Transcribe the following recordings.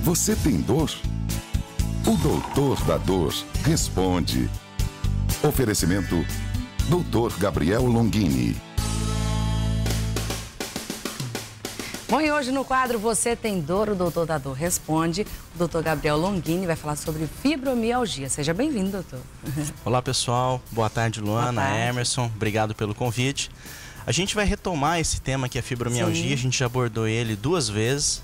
Você tem dor? O doutor da dor responde. Oferecimento Dr. Gabriel Longini. Bom, e hoje no quadro Você Tem Dor, o doutor da dor responde. O Dr. Gabriel Longini vai falar sobre fibromialgia. Seja bem-vindo, doutor. Olá, pessoal. Boa tarde, Luana, Boa tarde. Emerson. Obrigado pelo convite. A gente vai retomar esse tema que é a fibromialgia. Sim. A gente já abordou ele 2 vezes.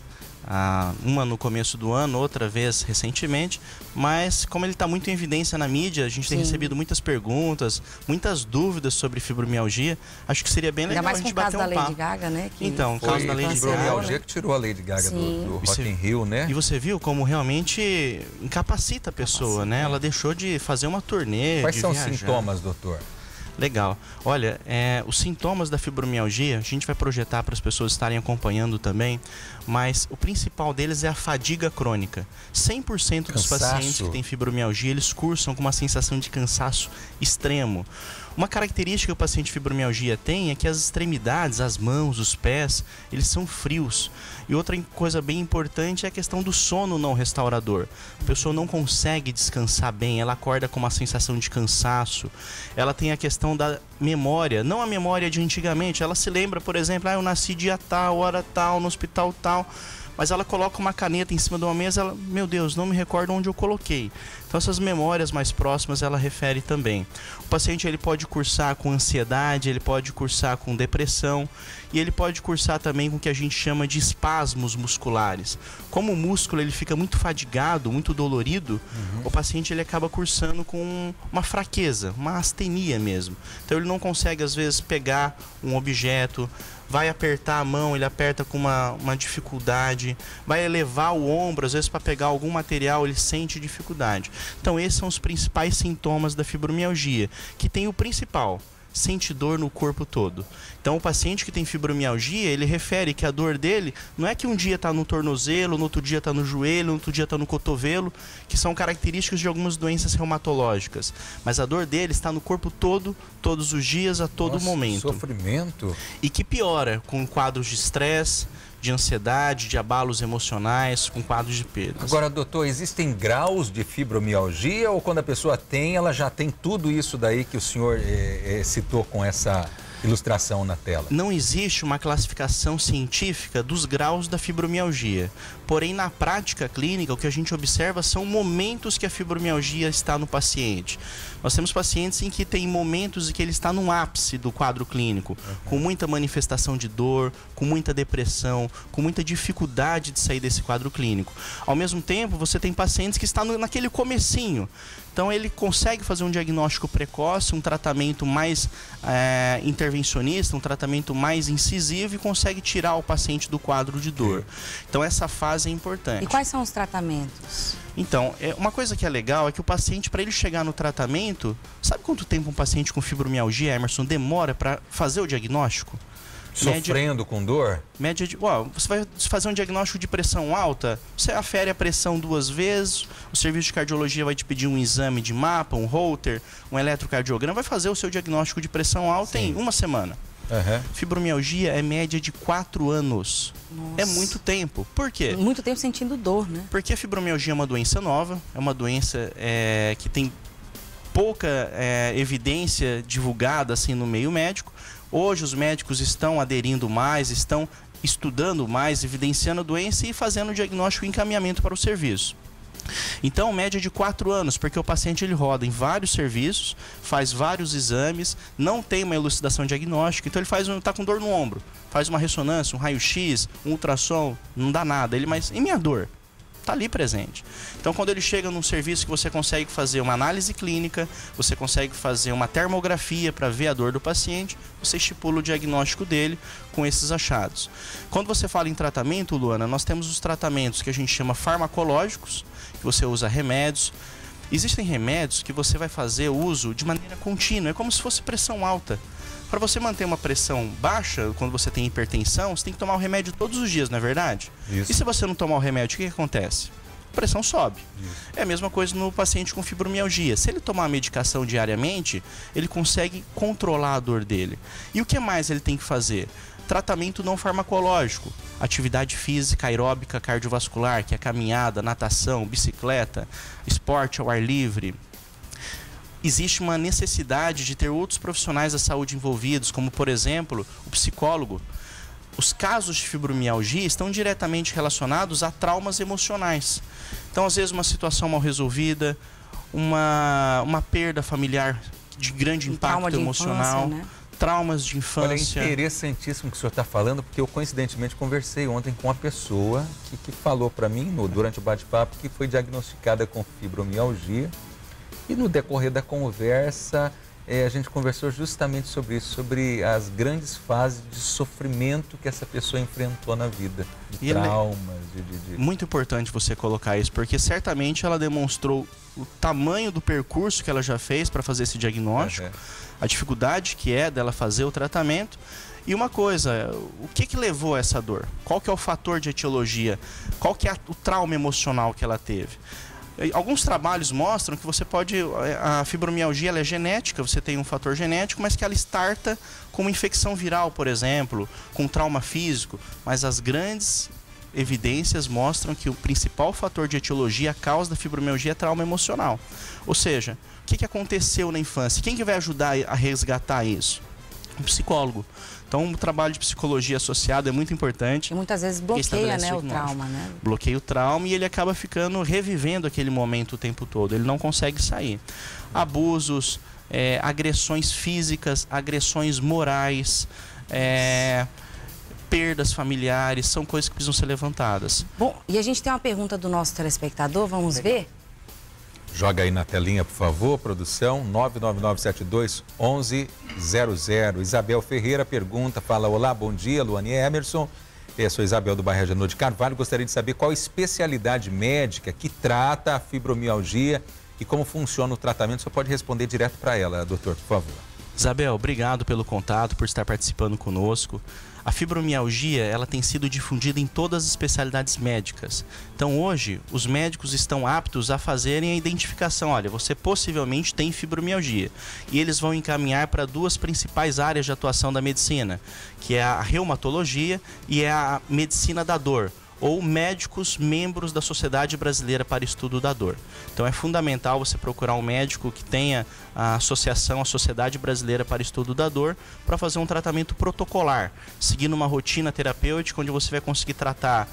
Uma no começo do ano, outra vez recentemente, mas como ele está muito em evidência na mídia, a gente tem recebido muitas perguntas, muitas dúvidas sobre fibromialgia. Acho que seria bem legal a gente bater um papo. Ainda mais com o caso da Lady Gaga, né? Então, o caso da Lady Gaga. Fibromialgia que tirou a Lady Gaga do Rock in Rio, né? E você viu como realmente incapacita a pessoa, né? Ela deixou de fazer uma turnê, Quais são viajar. Os sintomas, doutor? Legal. Olha, os sintomas da fibromialgia, a gente vai projetar para as pessoas estarem acompanhando também, mas o principal deles é a fadiga crônica. 100% dos pacientes que têm fibromialgia, eles cursam com uma sensação de cansaço extremo. Uma característica que o paciente de fibromialgia tem é que as extremidades, as mãos, os pés, eles são frios. E outra coisa bem importante é a questão do sono não restaurador. A pessoa não consegue descansar bem, ela acorda com uma sensação de cansaço. Ela tem a questão da memória, não a memória de antigamente. Ela se lembra, por exemplo, eu nasci dia tal, hora tal, no hospital tal. Mas ela coloca uma caneta em cima de uma mesa, ela, meu Deus, não me recordo onde eu coloquei. Então essas memórias mais próximas ela refere também. O paciente ele pode cursar com ansiedade, ele pode cursar com depressão e ele pode cursar também com o que a gente chama de espasmos musculares. Como o músculo ele fica muito fadigado, muito dolorido, o paciente ele acaba cursando com uma fraqueza, uma astenia mesmo. Então ele não consegue às vezes pegar um objeto, vai apertar a mão, ele aperta com uma dificuldade, vai elevar o ombro, às vezes para pegar algum material ele sente dificuldade. Então esses são os principais sintomas da fibromialgia, que tem o principal, sente dor no corpo todo. Então o paciente que tem fibromialgia, ele refere que a dor dele não é que um dia está no tornozelo, no outro dia está no joelho, no outro dia está no cotovelo, que são características de algumas doenças reumatológicas, mas a dor dele está no corpo todo, todos os dias, a todo momento. Sofrimento. E que piora com quadros de estresse, de ansiedade, de abalos emocionais, com quadros de perdas. Agora, doutor, existem graus de fibromialgia ou quando a pessoa tem, ela já tem tudo isso daí que o senhor citou com essa ilustração na tela? Não existe uma classificação científica dos graus da fibromialgia. Porém, na prática clínica, o que a gente observa são momentos que a fibromialgia está no paciente. Nós temos pacientes em que tem momentos em que ele está no ápice do quadro clínico, com muita manifestação de dor, com muita depressão, com muita dificuldade de sair desse quadro clínico. Ao mesmo tempo, você tem pacientes que estão naquele comecinho. Então ele consegue fazer um diagnóstico precoce, um tratamento mais intervencionista, um tratamento mais incisivo e consegue tirar o paciente do quadro de dor. Então essa fase é importante. E quais são os tratamentos? Então, uma coisa que é legal é que o paciente, para ele chegar no tratamento, sabe quanto tempo um paciente com fibromialgia, Emerson, demora para fazer o diagnóstico? Sofrendo com dor? Média de... você vai fazer um diagnóstico de pressão alta, você afere a pressão 2 vezes, o serviço de cardiologia vai te pedir um exame de mapa, um Holter, um eletrocardiograma, vai fazer o seu diagnóstico de pressão alta em 1 semana. Fibromialgia é média de 4 anos. Nossa. É muito tempo. Por quê? Muito tempo sentindo dor, né? Porque a fibromialgia é uma doença nova, é uma doença que tem pouca evidência divulgada assim no meio médico. Hoje os médicos estão aderindo mais, estão estudando mais, evidenciando a doença e fazendo o diagnóstico e encaminhamento para o serviço. Então, média de 4 anos, porque o paciente ele roda em vários serviços, faz vários exames, não tem uma elucidação diagnóstica, então ele está com dor no ombro, faz uma ressonância, um raio-x, um ultrassom, não dá nada, mas e minha dor? Está ali presente. Então, quando ele chega num serviço que você consegue fazer uma análise clínica, você consegue fazer uma termografia para ver a dor do paciente, você estipula o diagnóstico dele com esses achados. Quando você fala em tratamento, Luana, nós temos os tratamentos que a gente chama farmacológicos, que você usa remédios. Existem remédios que você vai fazer uso de maneira contínua, é como se fosse pressão alta. Para você manter uma pressão baixa, quando você tem hipertensão, você tem que tomar o remédio todos os dias, não é verdade? Isso. E se você não tomar o remédio, o que acontece? A pressão sobe. Isso. É a mesma coisa no paciente com fibromialgia. Se ele tomar a medicação diariamente, ele consegue controlar a dor dele. E o que mais ele tem que fazer? tratamento não farmacológico, atividade física aeróbica cardiovascular, que é caminhada, natação, bicicleta, esporte ao ar livre. Existe uma necessidade de ter outros profissionais da saúde envolvidos, como, por exemplo, o psicólogo. Os casos de fibromialgia estão diretamente relacionados a traumas emocionais. Então, às vezes, uma situação mal resolvida, uma perda familiar de grande impacto emocional, infância, né? Traumas de infância. Olha, é interessantíssimo o que o senhor está falando, porque eu coincidentemente conversei ontem com uma pessoa que falou para mim, durante o bate-papo, que foi diagnosticada com fibromialgia. E no decorrer da conversa, a gente conversou justamente sobre isso, sobre as grandes fases de sofrimento que essa pessoa enfrentou na vida, de traumas. Muito importante você colocar isso, porque certamente ela demonstrou o tamanho do percurso que ela já fez para fazer esse diagnóstico, a dificuldade que é dela fazer o tratamento. E uma coisa, o que levou a essa dor? Qual que é o fator de etiologia? Qual que é o trauma emocional que ela teve? Alguns trabalhos mostram que você pode... A fibromialgia ela é genética, você tem um fator genético, mas que ela starta com uma infecção viral, por exemplo, com trauma físico. Mas as grandes evidências mostram que o principal fator de etiologia, a causa da fibromialgia, é trauma emocional. Ou seja, o que aconteceu na infância? Quem que vai ajudar a resgatar isso? Um psicólogo. Então, o trabalho de psicologia associado é muito importante. E muitas vezes bloqueia, né, o trauma, né? Bloqueia o trauma e ele acaba ficando revivendo aquele momento o tempo todo. Ele não consegue sair. Abusos, agressões físicas, agressões morais, perdas familiares, são coisas que precisam ser levantadas. Bom, e a gente tem uma pergunta do nosso telespectador, vamos ver? Joga aí na telinha, por favor, produção, 99972-1100. Isabel Ferreira pergunta, fala: olá, bom dia, Luane Emerson. Eu sou Isabel do bairro Agenor de Carvalho. Gostaria de saber qual especialidade médica que trata a fibromialgia e como funciona o tratamento. Você pode responder direto para ela, doutor, por favor. Isabel, obrigado pelo contato, por estar participando conosco. A fibromialgia, ela tem sido difundida em todas as especialidades médicas. Então, hoje, os médicos estão aptos a fazerem a identificação. Olha, você possivelmente tem fibromialgia. E eles vão encaminhar para duas principais áreas de atuação da medicina, que é a reumatologia e a medicina da dor, ou médicos membros da Sociedade Brasileira para Estudo da Dor. Então é fundamental você procurar um médico que tenha a associação, a Sociedade Brasileira para Estudo da Dor, para fazer um tratamento protocolar, seguindo uma rotina terapêutica onde você vai conseguir tratar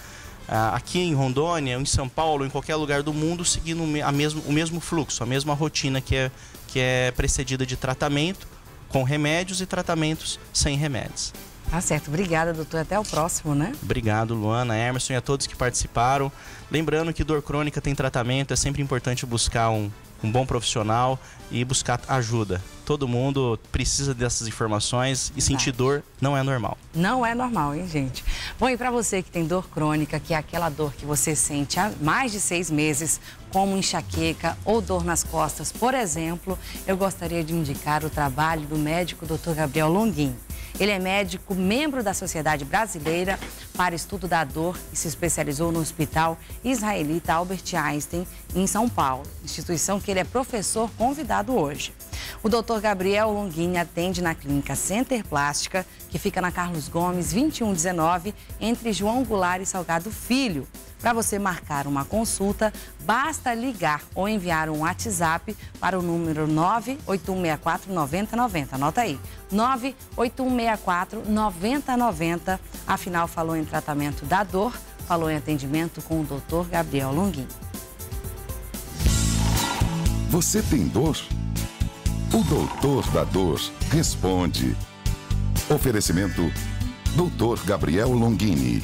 aqui em Rondônia, em São Paulo, em qualquer lugar do mundo, seguindo o mesmo fluxo, a mesma rotina que é precedida de tratamento com remédios e tratamentos sem remédios. Tá certo, obrigada, doutor. Até o próximo, né? Obrigado, Luana, Emerson e a todos que participaram. Lembrando que dor crônica tem tratamento, é sempre importante buscar um bom profissional e buscar ajuda. Todo mundo precisa dessas informações e sentir dor não é normal. Não é normal, hein, gente? Bom, e para você que tem dor crônica, que é aquela dor que você sente há mais de 6 meses, como enxaqueca ou dor nas costas, por exemplo, eu gostaria de indicar o trabalho do médico Dr. Gabriel Longuini. Ele é médico, membro da Sociedade Brasileira para Estudo da Dor e se especializou no Hospital Israelita Albert Einstein, em São Paulo, instituição que ele é professor convidado hoje. O Dr. Gabriel Longuini atende na Clínica Center Plástica, que fica na Carlos Gomes, 2119, entre João Goulart e Salgado Filho. Para você marcar uma consulta, basta ligar ou enviar um WhatsApp para o número 98164-9090. Anota aí, 98164-9090. Afinal, falou em tratamento da dor, falou em atendimento com o Dr. Gabriel Longuini. Você tem dor? O doutor da dor responde. Oferecimento: Dr. Gabriel Longuini.